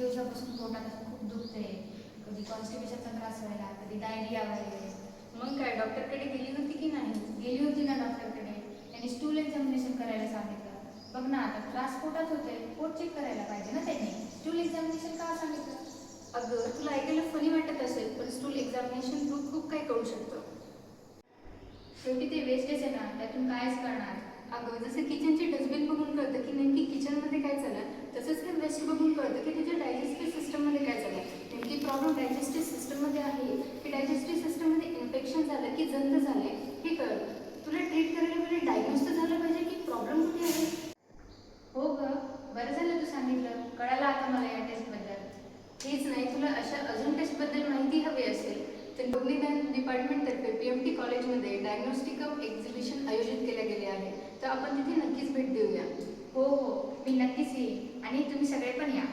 दिवसापासून पोटात असं खूप दुखते, कधी कॉन्स्टिपेशनचा त्रास व्हायला, कधी डायरिया व्हायला. मग काय डॉक्टरकडे गेली होती की नाही? गेली होती ना डॉक्टरकडे, त्यांनी स्टूल एक्झामिनेशन करायला सांगितलं. बघ ना, आता त्रास पोटात होते, पोट चेक करायला पाहिजे ना त्यांनी. स्टूल एक्झामिनेशन का सांगितलं? अगं तुला ऐकायला फनी वाटत असेल, पण स्टूल एक्झामिनेशन थ्रू खूप काही कळू शकतं. शेवटी ते वेस्टेज आहे ना, त्यातून कायच करणार. अगं जसं किचनचे डस्टबिन बघून कळतं की नेमकी किचनमध्ये काय झालं, तसंच हे वेस्ट बघून कळतं की तुझ्या डायजेस्टिव्ह सिस्टममध्ये काय झालं. नेमकी प्रॉब्लेम डायजेस्टिव्ह सिस्टममध्ये आहे की डायजेस्टिव्ह सिस्टममध्ये इन्फेक्शन झालं की जंत झाले हे कळतं. तुला ट्रीट करायला म्हणजे डायग्नोज तर झालं पाहिजे की प्रॉब्लेम कुठे आहे. हो ग, बरं झालं तू सांगितलं, कळालं आता मला या टेस्टबद्दल. हेच नाही, तुला अशा अजून टेस्टबद्दल माहिती हवी असेल तर रोगनिदान डिपार्टमेंटतर्फे PMT कॉलेजमध्ये डायग्नोस्टिक एक्झिबिशन आयोजित केले गेले आहे, तर आपण तिथे नक्कीच भेट देऊया. हो हो, मी नक्कीच येईन आणि तुम्ही सगळे पण या.